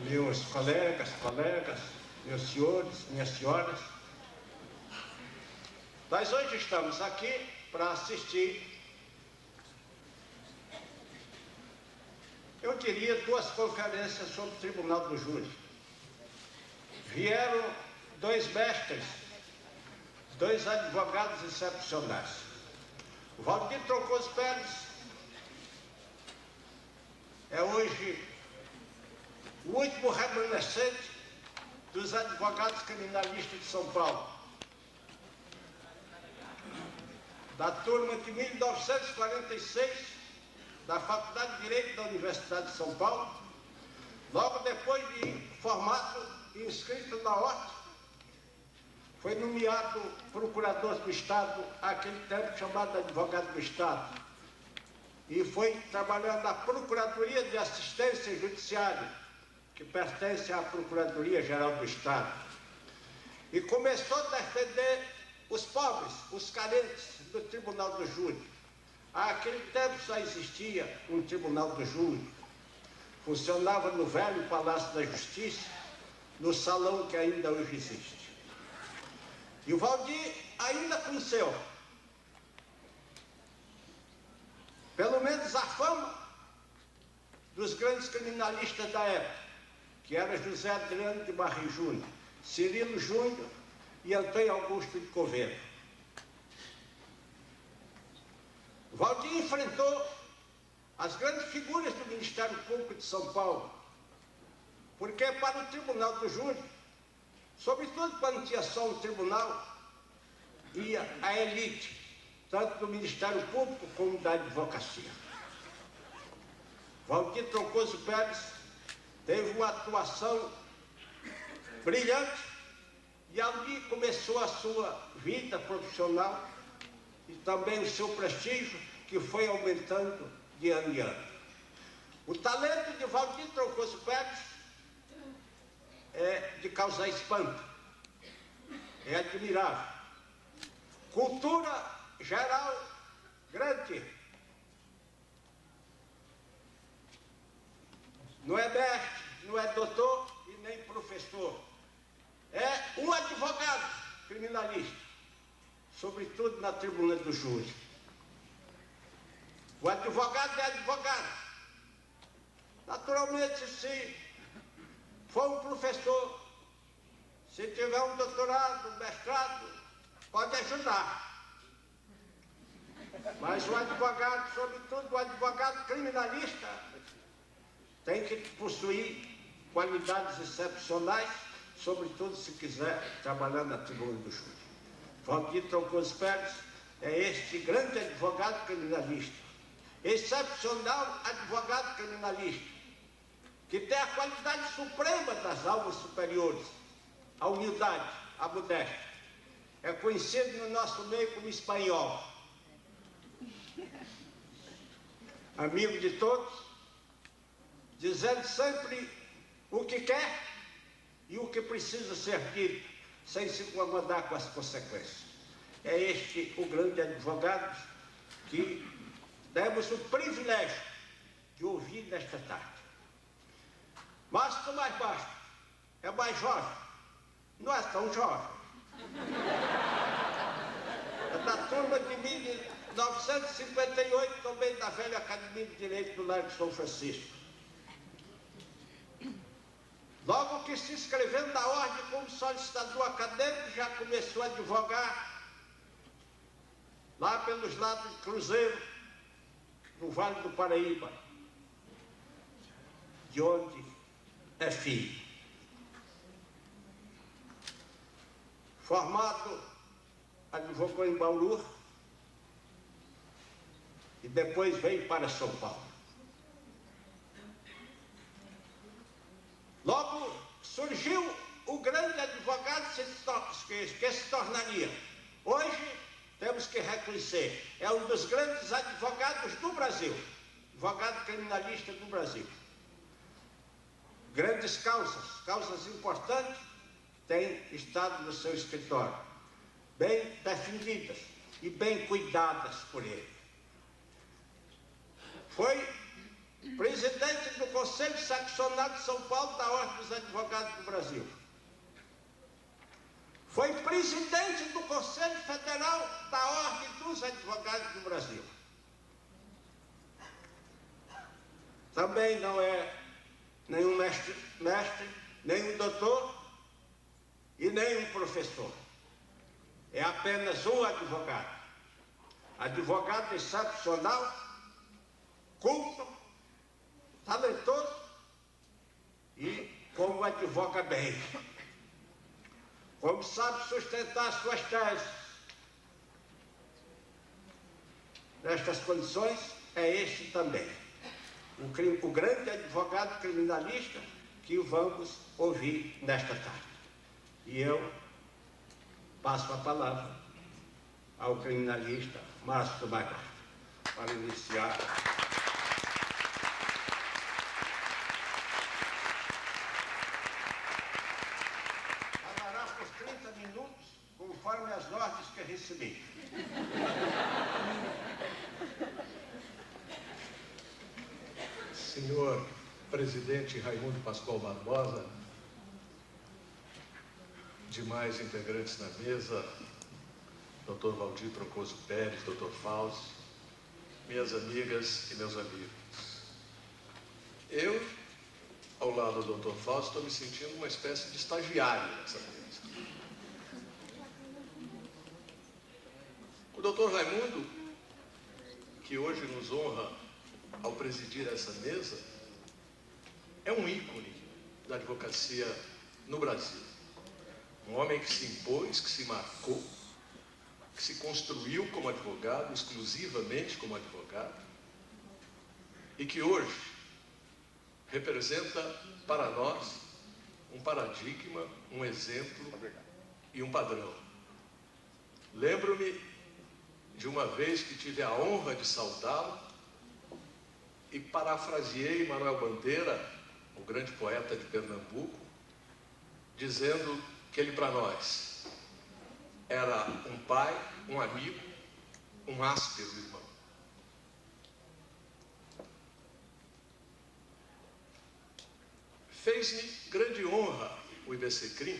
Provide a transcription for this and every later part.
meus colegas, meus senhores, minhas senhoras. Nós hoje estamos aqui para assistir, eu diria, duas conferências sobre o Tribunal do Júri. Vieram dois mestres, dois advogados excepcionais. O Valdir Troncoso Pérez é hoje o último remanescente dos advogados criminalistas de São Paulo, da turma de 1946, da Faculdade de Direito da Universidade de São Paulo. Logo depois de formado e inscrito na ordem, foi nomeado procurador do Estado, aquele tempo chamado advogado do Estado, e foi trabalhando na Procuradoria de Assistência Judiciária, que pertence à Procuradoria-Geral do Estado, e começou a defender os pobres, os carentes do Tribunal do Júri. Naquele tempo só existia um Tribunal do Júri, funcionava no velho Palácio da Justiça, no salão que ainda hoje existe. E o Valdir ainda conheceu, pelo menos a fama dos grandes criminalistas da época, que era José Adriano de Barris Júnior, Cirilo Júnior e Antônio Augusto de Coveiro. O Valdir enfrentou as grandes figuras do Ministério Público de São Paulo, porque para o Tribunal do Júri, sobretudo quando tinha só um tribunal, ia a elite, tanto do Ministério Público como da advocacia. Valdir Troncoso Pérez teve uma atuação brilhante e ali começou a sua vida profissional e também o seu prestígio, que foi aumentando de ano em ano. O talento de Valdir Troncoso Pérez é de causar espanto, é admirável. Cultura geral grande. Não é mestre, não é doutor e nem professor. É um advogado criminalista, sobretudo na tribuna do júri. O advogado é advogado. Naturalmente, se for um professor, se tiver um doutorado, um mestrado, pode ajudar. Mas o advogado, sobretudo o advogado criminalista, tem que possuir qualidades excepcionais, sobretudo se quiser trabalhar na tribuna do júri. Valdir Troncoso Pérez é este grande advogado criminalista, excepcional advogado criminalista, que tem a qualidade suprema das almas superiores, a humildade, a modéstia. É conhecido no nosso meio como espanhol. Amigo de todos, dizendo sempre o que quer e o que precisa ser dito, sem se incomodar com as consequências. É este o grande advogado que temos o privilégio de ouvir nesta tarde. Mas o mais baixo é mais jovem, não é tão jovem. É da turma de 1958, também da velha Academia de Direito do Largo de São Francisco. Logo que se inscreveu na ordem como solicitador acadêmico, já começou a advogar lá pelos lados de Cruzeiro, no Vale do Paraíba, de onde é filho. Formado, advogou em Bauru e depois veio para São Paulo. Logo surgiu o grande advogado que se tornaria, hoje temos que reconhecer, é um dos grandes advogados do Brasil, advogado criminalista do Brasil. Grandes causas importantes, tem estado no seu escritório, bem defendidas e bem cuidadas por ele. Foi presidente do Conselho Conselho Seccional de São Paulo da Ordem dos Advogados do Brasil. Foi presidente do Conselho Federal da Ordem dos Advogados do Brasil. Também não é nenhum mestre, nenhum doutor e nenhum professor. É apenas um advogado. Advogado excepcional, culto, talentoso e como advoga bem. Como sabe sustentar suas teses. Nestas condições, é este também o grande advogado criminalista que vamos ouvir nesta tarde. E eu passo a palavra ao criminalista Márcio Lagarde para iniciar. Falará por 30 minutos, conforme as ordens que recebi. Senhor presidente Raimundo Pascoal Barbosa, demais integrantes na mesa, Dr. Valdir Troncoso Pérez, Dr. Fausto, minhas amigas e meus amigos. Eu, ao lado do Dr. Fausto, estou me sentindo uma espécie de estagiário nessa mesa. O Dr. Raimundo, que hoje nos honra ao presidir essa mesa, é um ícone da advocacia no Brasil. Um homem que se impôs, que se marcou, que se construiu como advogado, exclusivamente como advogado, e que hoje representa para nós um paradigma, um exemplo e um padrão. Lembro-me de uma vez que tive a honra de saudá-lo e parafraseei Manuel Bandeira, o grande poeta de Pernambuco, dizendo que ele para nós era um pai, um amigo, um áspero irmão. Fez-me grande honra o IBCCRIM,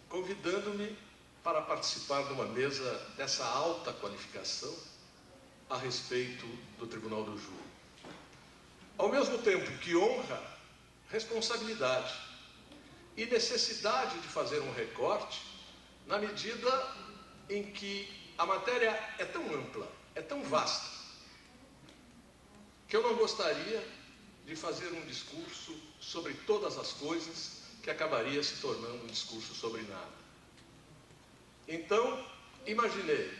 convidando-me para participar de uma mesa dessa alta qualificação a respeito do Tribunal do Júri. Ao mesmo tempo que honra, responsabilidade e necessidade de fazer um recorte na medida em que a matéria é tão ampla, é tão vasta, que eu não gostaria de fazer um discurso sobre todas as coisas que acabaria se tornando um discurso sobre nada. Então, imaginei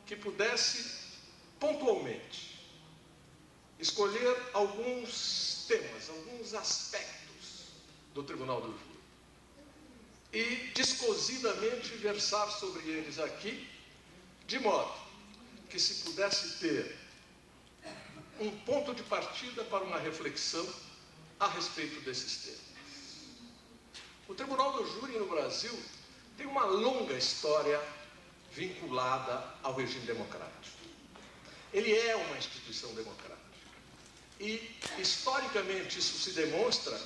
que pudesse pontualmente escolher alguns temas, alguns aspectos do Tribunal do Júri e descosidamente versar sobre eles aqui, de modo que se pudesse ter um ponto de partida para uma reflexão a respeito desses temas. O Tribunal do Júri no Brasil tem uma longa história vinculada ao regime democrático. Ele é uma instituição democrática. E, historicamente, isso se demonstra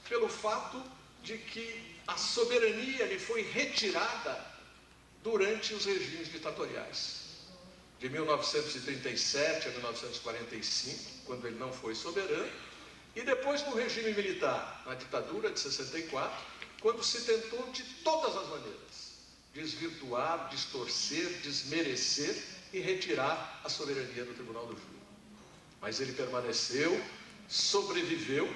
pelo fato de que a soberania lhe foi retirada durante os regimes ditatoriais. De 1937 a 1945, quando ele não foi soberano, e depois no regime militar, na ditadura de 64, quando se tentou de todas as maneiras desvirtuar, distorcer, desmerecer e retirar a soberania do Tribunal do Júri. Mas ele permaneceu, sobreviveu,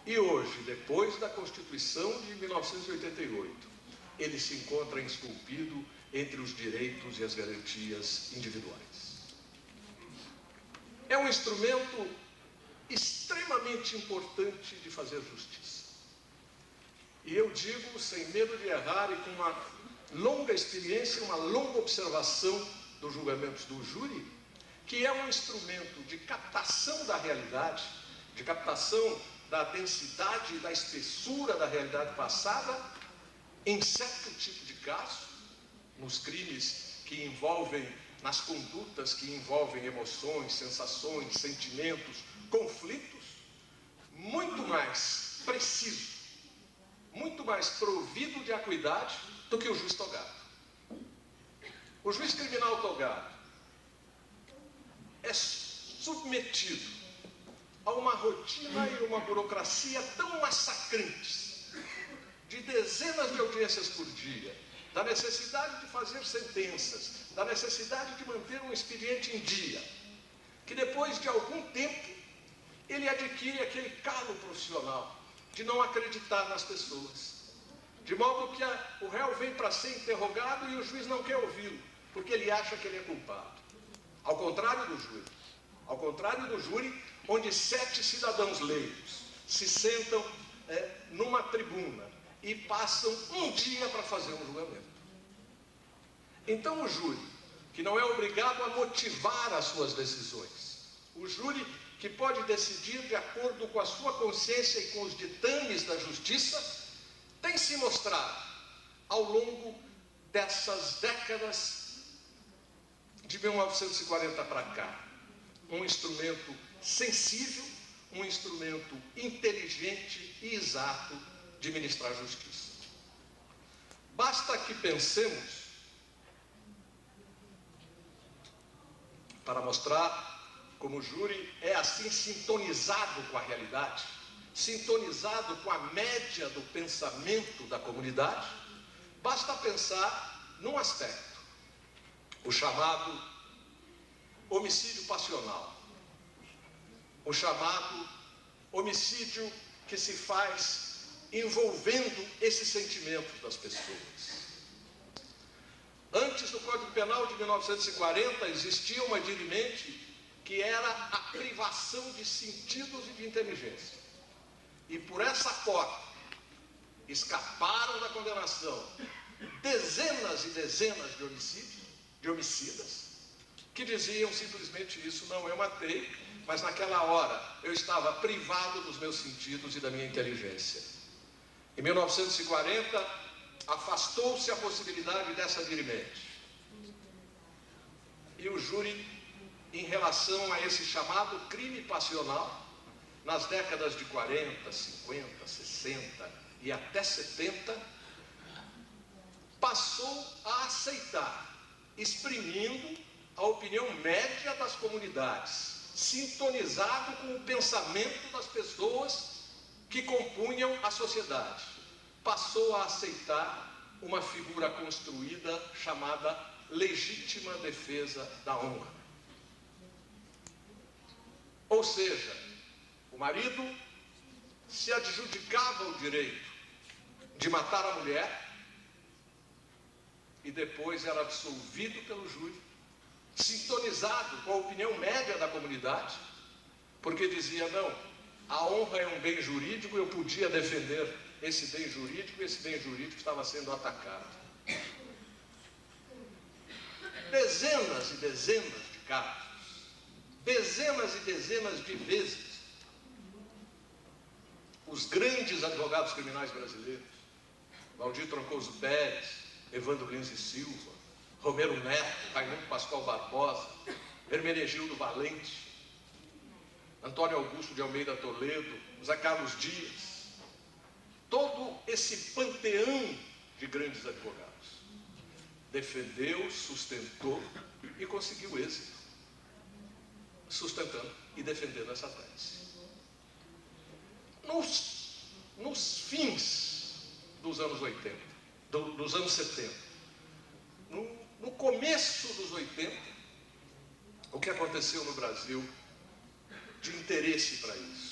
e hoje, depois da Constituição de 1988, ele se encontra esculpido entre os direitos e as garantias individuais. É um instrumento extremamente importante de fazer justiça. E eu digo, sem medo de errar e com uma longa experiência, uma longa observação dos julgamentos do júri, que é um instrumento de captação da realidade, de captação da densidade e da espessura da realidade passada, em certo tipo de caso, nos crimes que envolvem nas condutas que envolvem emoções, sensações, sentimentos, conflitos, muito mais preciso, muito mais provido de acuidade do que o juiz togado. O juiz criminal togado é submetido a uma rotina e uma burocracia tão massacrantes, de dezenas de audiências por dia, da necessidade de fazer sentenças, da necessidade de manter um expediente em dia, que depois de algum tempo ele adquire aquele calo profissional de não acreditar nas pessoas, de modo que o réu vem para ser interrogado e o juiz não quer ouvi-lo, porque ele acha que ele é culpado. Ao contrário do júri, onde 7 cidadãos leigos se sentam numa tribuna e passam um dia para fazer um julgamento. Então o júri, que não é obrigado a motivar as suas decisões, o júri que pode decidir de acordo com a sua consciência e com os ditames da justiça, tem se mostrado, ao longo dessas décadas de 1940 para cá, um instrumento sensível, um instrumento inteligente e exato de ministrar justiça. Basta que pensemos, para mostrar como o júri é assim sintonizado com a realidade, sintonizado com a média do pensamento da comunidade, basta pensar num aspecto, o chamado homicídio passional, o chamado homicídio que se faz envolvendo esses sentimentos das pessoas. Antes do Código Penal de 1940 existia uma dirimente que era a privação de sentidos e de inteligência. E por essa porta escaparam da condenação dezenas e dezenas de homicidas, que diziam simplesmente isso: não, eu matei, mas naquela hora eu estava privado dos meus sentidos e da minha inteligência. Em 1940, afastou-se a possibilidade dessa dirimente. E o júri, em relação a esse chamado crime passional, nas décadas de 40, 50, 60 e até 70, passou a aceitar, exprimindo a opinião média das comunidades, sintonizado com o pensamento das pessoas que compunham a sociedade. Passou a aceitar uma figura construída chamada legítima defesa da honra. Ou seja, o marido se adjudicava o direito de matar a mulher e depois era absolvido pelo júri, sintonizado com a opinião média da comunidade, porque dizia: não, a honra é um bem jurídico, eu podia defender esse bem jurídico estava sendo atacado. Dezenas e dezenas de casos, dezenas e dezenas de vezes, os grandes advogados criminais brasileiros, Valdir Troncoso Pérez, Evandro Lins e Silva, Romero Neto, Raimundo Pascoal Barbosa, Hermenegildo Valente, Antônio Augusto de Almeida Toledo, José Carlos Dias, todo esse panteão de grandes advogados defendeu, sustentou e conseguiu êxito, sustentando e defendendo essa tese. Nos fins dos anos 80, dos anos 70, no começo dos 80, o que aconteceu no Brasil de interesse para isso?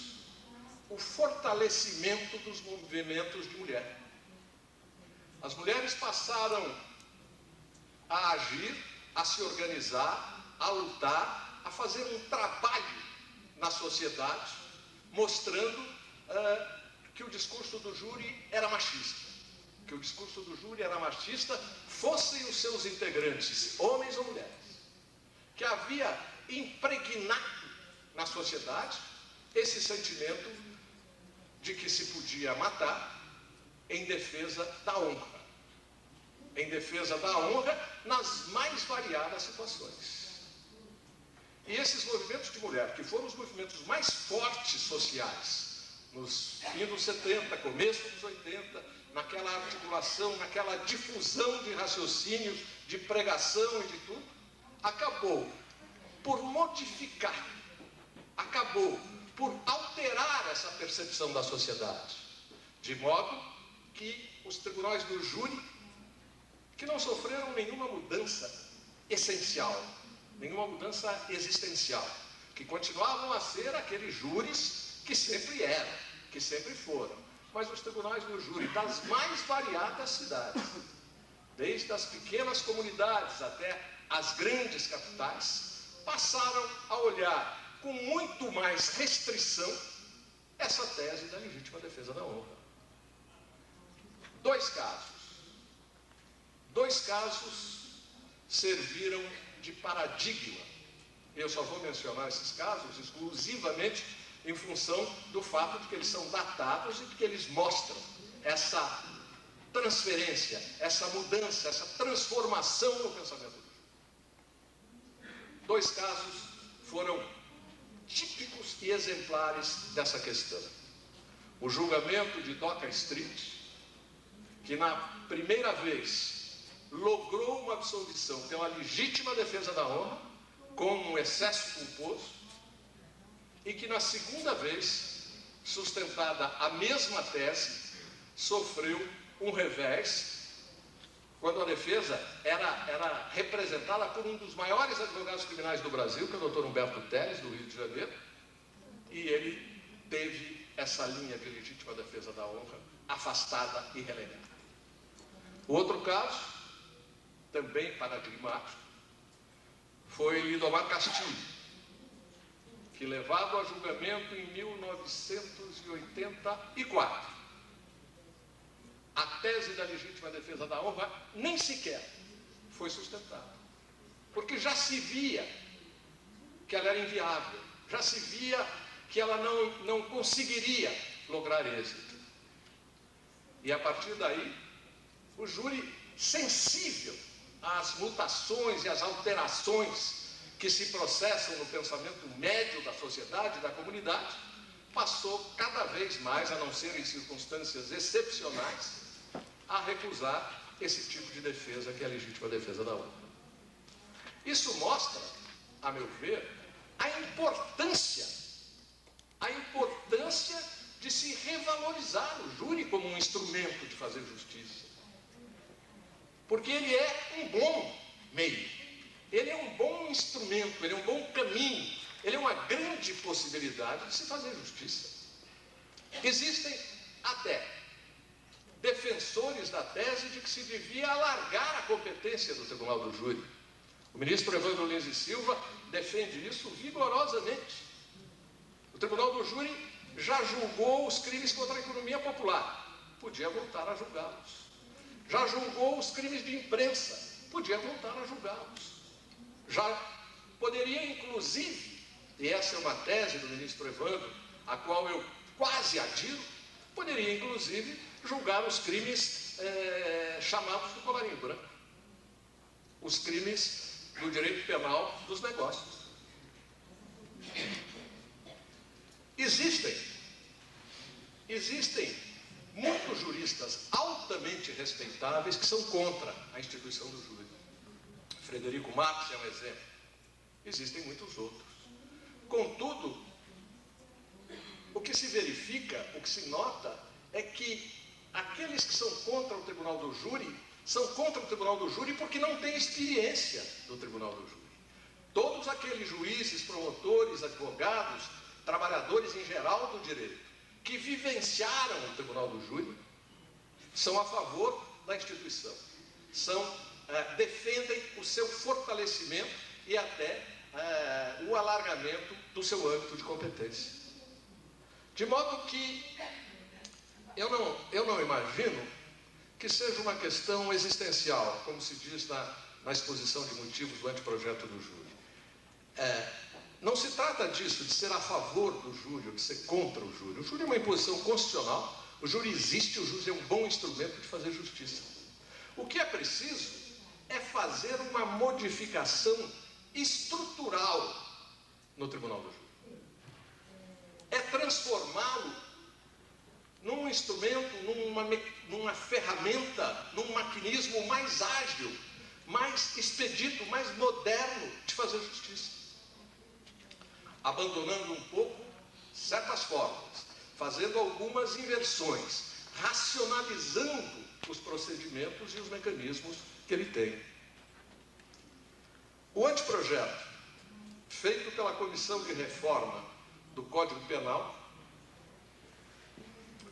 O fortalecimento dos movimentos de mulher. As mulheres passaram a agir, a se organizar, a lutar, a fazer um trabalho na sociedade, mostrando que o discurso do júri era machista. Que o discurso do júri era machista, fossem os seus integrantes, homens ou mulheres. Que havia impregnado na sociedade esse sentimento de que se podia matar em defesa da honra, em defesa da honra nas mais variadas situações. E esses movimentos de mulher, que foram os movimentos mais fortes sociais, nos fins dos 70, começo dos 80, naquela articulação, naquela difusão de raciocínios, de pregação e de tudo, acabou por modificar, acabou por alterar essa percepção da sociedade, de modo que os tribunais do júri, que não sofreram nenhuma mudança essencial, nenhuma mudança existencial, que continuavam a ser aqueles júris que sempre eram, que sempre foram, mas os tribunais do júri das mais variadas cidades, desde as pequenas comunidades até as grandes capitais, passaram a olhar com muito mais restrição essa tese da legítima defesa da honra. Dois casos serviram de paradigma. Eu só vou mencionar esses casos exclusivamente em função do fato de que eles são datados e de que eles mostram essa transferência, essa mudança, essa transformação no pensamento do júri. Dois casos foram típicos e exemplares dessa questão. O julgamento de Doca Street, que na primeira vez logrou uma absolvição pela legítima defesa da honra, com um excesso culposo, e que na segunda vez, sustentada a mesma tese, sofreu um revés, quando a defesa era representada por um dos maiores advogados criminais do Brasil, que é o Dr. Humberto Teles, do Rio de Janeiro, e ele teve essa linha de legítima defesa da honra afastada e relegada. O outro caso, também paradigmático, foi Lindomar Castilho, que, levado a julgamento em 1984, a tese da legítima defesa da honra nem sequer foi sustentada, porque já se via que ela era inviável, já se via que ela não conseguiria lograr êxito. E a partir daí, o júri, sensível às mutações e às alterações que se processam no pensamento médio da sociedade, da comunidade, passou cada vez mais, a não ser em circunstâncias excepcionais, a recusar esse tipo de defesa, que é a legítima defesa da honra. Isso mostra, a meu ver, a importância de se revalorizar o júri como um instrumento de fazer justiça. Porque ele é um bom meio. Ele é um bom instrumento, ele é um bom caminho, ele é uma grande possibilidade de se fazer justiça. Existem até defensores da tese de que se devia alargar a competência do Tribunal do Júri. O ministro Evandro Lins e Silva defende isso vigorosamente. O Tribunal do Júri já julgou os crimes contra a economia popular, podia voltar a julgá-los. Já julgou os crimes de imprensa, podia voltar a julgá-los. Já poderia, inclusive, e essa é uma tese do ministro Evandro, a qual eu quase adiro, poderia, inclusive, julgar os crimes chamados do colarinho branco, os crimes do direito penal dos negócios. Existem muitos juristas altamente respeitáveis que são contra a instituição do júri. Frederico Marx é um exemplo. Existem muitos outros. Contudo, o que se verifica, o que se nota, é que aqueles que são contra o Tribunal do Júri, são contra o Tribunal do Júri porque não têm experiência do Tribunal do Júri. Todos aqueles juízes, promotores, advogados, trabalhadores em geral do direito, que vivenciaram o Tribunal do Júri, são a favor da instituição, defendem o seu fortalecimento e até o alargamento do seu âmbito de competência. De modo que eu não imagino que seja uma questão existencial, como se diz na exposição de motivos do anteprojeto do júri. Não se trata disso, de ser a favor do júri ou de ser contra o júri. O júri é uma imposição constitucional, o júri existe, o júri é um bom instrumento de fazer justiça. O que é preciso é fazer uma modificação estrutural no Tribunal do Júri. É transformá-lo num instrumento, numa ferramenta, num maquinismo mais ágil, mais expedito, mais moderno de fazer justiça. Abandonando um pouco certas fórmulas, fazendo algumas inversões, racionalizando os procedimentos e os mecanismos que ele tem. O anteprojeto, feito pela Comissão de Reforma do Código Penal,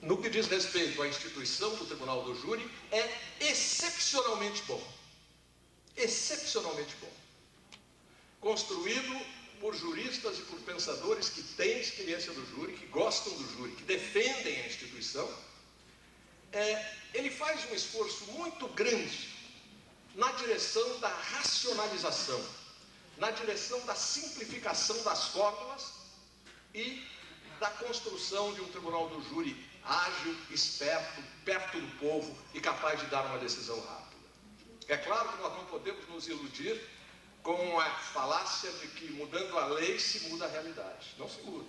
no que diz respeito à instituição do Tribunal do Júri, é excepcionalmente bom. Excepcionalmente bom. Construído por juristas e por pensadores que têm experiência do júri, que gostam do júri, que defendem a instituição. Ele faz um esforço muito grande na direção da racionalização, na direção da simplificação das fórmulas e da construção de um Tribunal do Júri ágil, esperto, perto do povo e capaz de dar uma decisão rápida. É claro que nós não podemos nos iludir com a falácia de que mudando a lei se muda a realidade. Não se muda.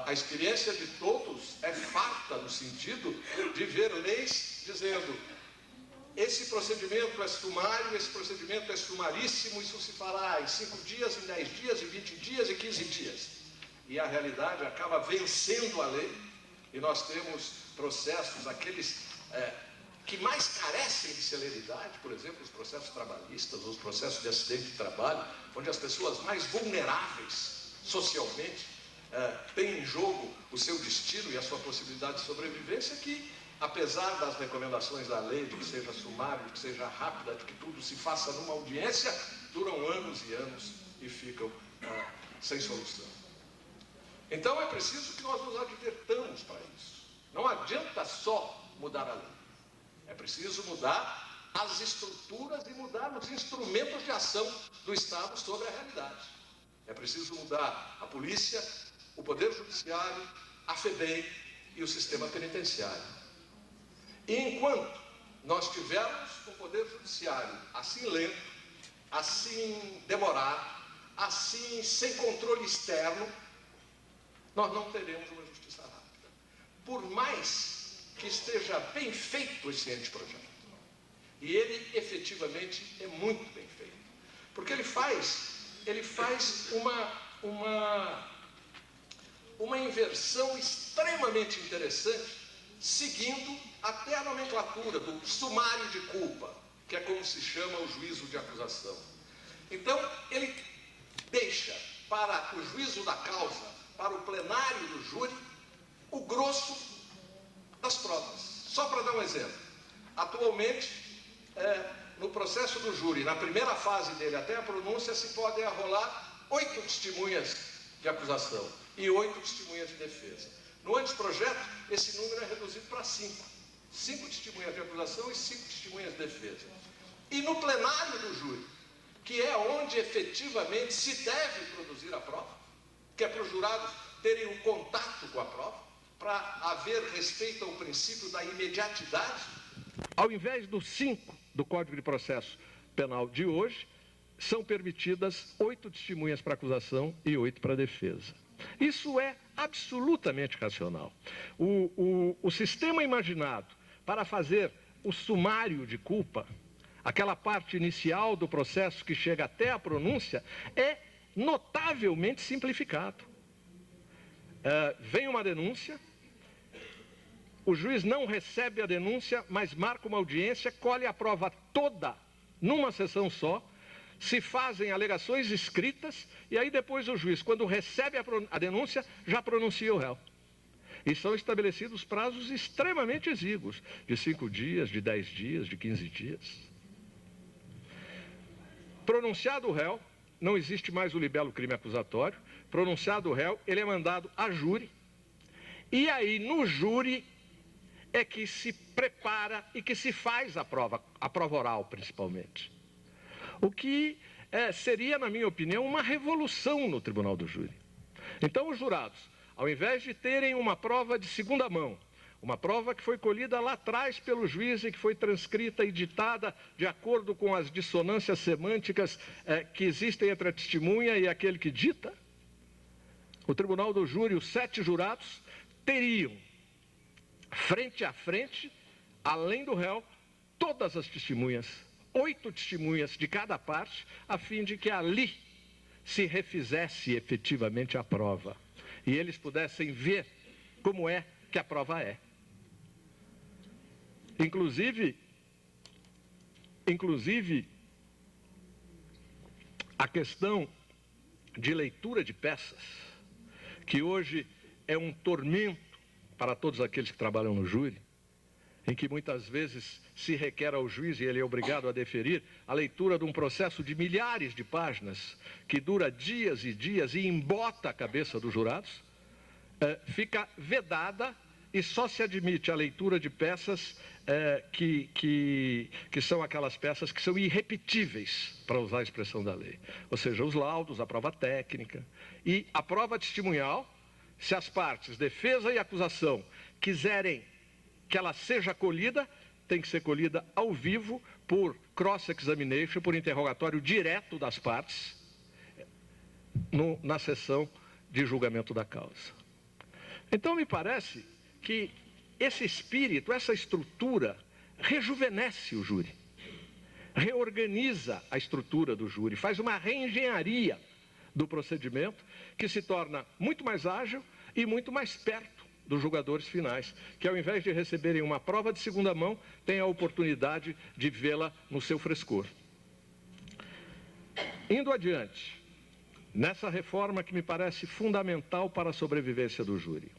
A experiência de todos é farta no sentido de ver leis dizendo: esse procedimento é sumário, esse procedimento é sumaríssimo, isso se fará em 5 dias, em 10 dias, em 20 dias e 15 dias. E a realidade acaba vencendo a lei, e nós temos processos, aqueles que mais carecem de celeridade, por exemplo, os processos trabalhistas, os processos de acidente de trabalho, onde as pessoas mais vulneráveis socialmente têm em jogo o seu destino e a sua possibilidade de sobrevivência, que, apesar das recomendações da lei, de que seja sumário, de que seja rápida, de que tudo se faça numa audiência, duram anos e anos e ficam sem solução. Então é preciso que nós nos advertamos para isso. Não adianta só mudar a lei. É preciso mudar as estruturas e mudar os instrumentos de ação do Estado sobre a realidade. É preciso mudar a polícia, o Poder Judiciário, a FEBEM e o sistema penitenciário. E enquanto nós tivermos o Poder Judiciário assim lento, assim demorado, assim sem controle externo, nós não teremos uma justiça rápida. Por mais que esteja bem feito esse anteprojeto. E ele efetivamente é muito bem feito. Porque ele faz uma inversão extremamente interessante, seguindo até a nomenclatura do sumário de culpa, que é como se chama o juízo de acusação. Então, ele deixa para o juízo da causa, para o plenário do júri, o grosso das provas. Só para dar um exemplo. Atualmente, no processo do júri, na primeira fase dele, até a pronúncia, se podem arrolar 8 testemunhas de acusação e 8 testemunhas de defesa. No anteprojeto, esse número é reduzido para 5. 5 testemunhas de acusação e 5 testemunhas de defesa. E no plenário do júri, que é onde efetivamente se deve produzir a prova, que é para os jurados terem um contato com a prova, para haver respeito ao princípio da imediatidade, ao invés dos 5 do Código de Processo Penal de hoje, são permitidas 8 testemunhas para acusação e 8 para defesa. Isso é absolutamente racional. O sistema imaginado para fazer o sumário de culpa, aquela parte inicial do processo que chega até a pronúncia, é notavelmente simplificado. Vem uma denúncia, o juiz não recebe a denúncia, mas marca uma audiência, colhe a prova toda numa sessão só, se fazem alegações escritas, e aí depois o juiz, quando recebe a denúncia, já pronuncia o réu. E são estabelecidos prazos extremamente exíguos, de 5 dias, de 10 dias, de 15 dias. Pronunciado o réu, não existe mais o libelo crime acusatório. Pronunciado o réu, ele é mandado a júri. E aí, no júri, é que se prepara e que se faz a prova oral, principalmente. O que seria, na minha opinião, uma revolução no Tribunal do Júri. Então, os jurados, ao invés de terem uma prova de segunda mão, Uma prova que foi colhida lá atrás pelo juiz e que foi transcrita e ditada de acordo com as dissonâncias semânticas que existem entre a testemunha e aquele que dita. O tribunal do júri, os 7 jurados, teriam, frente a frente, além do réu, todas as testemunhas, 8 testemunhas de cada parte, a fim de que ali se refizesse efetivamente a prova. E eles pudessem ver como é que a prova é. Inclusive, a questão de leitura de peças, que hoje é um tormento para todos aqueles que trabalham no júri, em que muitas vezes se requer ao juiz, e ele é obrigado a deferir, a leitura de um processo de milhares de páginas, que dura dias e dias e embota a cabeça dos jurados, fica vedada e só se admite a leitura de peças que são aquelas peças que são irrepetíveis, para usar a expressão da lei. Ou seja, os laudos, a prova técnica e a prova testemunhal, se as partes, defesa e acusação, quiserem que ela seja colhida, tem que ser colhida ao vivo, por cross-examination, por interrogatório direto das partes, na sessão de julgamento da causa. Então, me parece que esse espírito, essa estrutura, rejuvenesce o júri, reorganiza a estrutura do júri, faz uma reengenharia do procedimento que se torna muito mais ágil e muito mais perto dos julgadores finais, que ao invés de receberem uma prova de segunda mão, têm a oportunidade de vê-la no seu frescor. Indo adiante, nessa reforma que me parece fundamental para a sobrevivência do júri,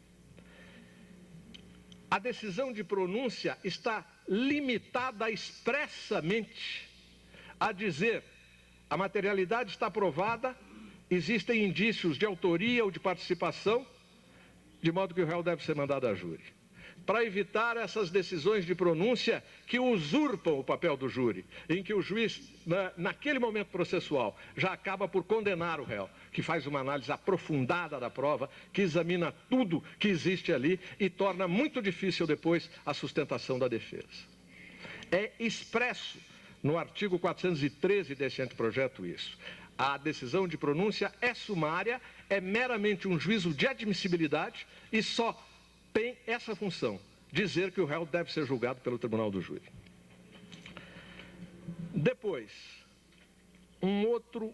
a decisão de pronúncia está limitada expressamente a dizer: a materialidade está provada, existem indícios de autoria ou de participação, de modo que o réu deve ser mandado a júri. Para evitar essas decisões de pronúncia que usurpam o papel do júri, em que o juiz, naquele momento processual, já acaba por condenar o réu, que faz uma análise aprofundada da prova, que examina tudo que existe ali e torna muito difícil depois a sustentação da defesa. É expresso no artigo 413 desse anteprojeto isso. A decisão de pronúncia é sumária, é meramente um juízo de admissibilidade e só tem essa função, dizer que o réu deve ser julgado pelo tribunal do júri. Depois, um outro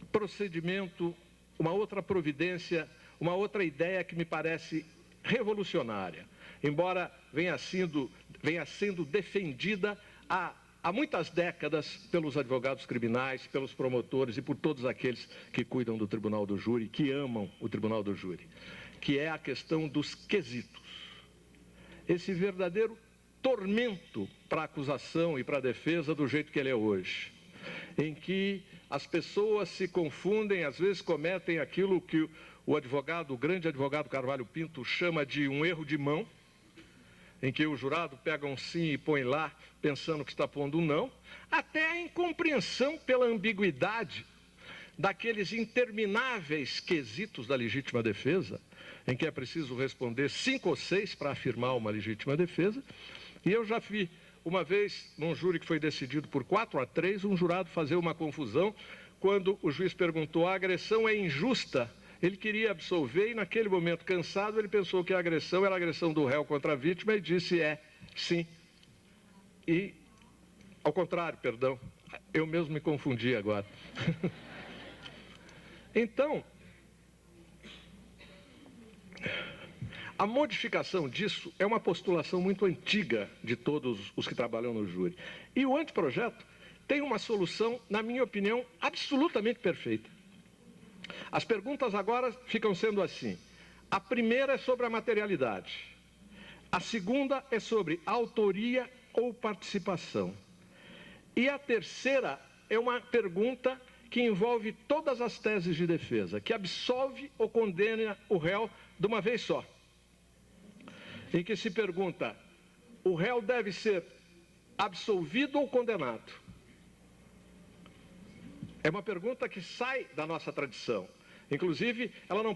procedimento, uma outra providência, uma outra ideia que me parece revolucionária, embora venha sendo defendida há muitas décadas pelos advogados criminais, pelos promotores e por todos aqueles que cuidam do tribunal do júri, que amam o tribunal do júri, que é a questão dos quesitos. Esse verdadeiro tormento para a acusação e para a defesa do jeito que ele é hoje, em que as pessoas se confundem, às vezes cometem aquilo que o grande advogado Carvalho Pinto chama de um erro de mão, em que o jurado pega um sim e põe lá, pensando que está pondo um não, até a incompreensão pela ambiguidade daqueles intermináveis quesitos da legítima defesa, em que é preciso responder 5 ou 6 para afirmar uma legítima defesa. E eu já vi uma vez, num júri que foi decidido por 4-3, um jurado fazer uma confusão quando o juiz perguntou: a agressão é injusta? Ele queria absolver e, naquele momento, cansado, ele pensou que a agressão era a agressão do réu contra a vítima e disse: sim. E, ao contrário, perdão, eu mesmo me confundi agora. Então, a modificação disso é uma postulação muito antiga de todos os que trabalham no júri. E o anteprojeto tem uma solução, na minha opinião, absolutamente perfeita. As perguntas agora ficam sendo assim: a primeira é sobre a materialidade, a segunda é sobre autoria ou participação, e a terceira é uma pergunta que envolve todas as teses de defesa, que absolve ou condena o réu de uma vez só, em que se pergunta: o réu deve ser absolvido ou condenado? É uma pergunta que sai da nossa tradição. Inclusive, ela não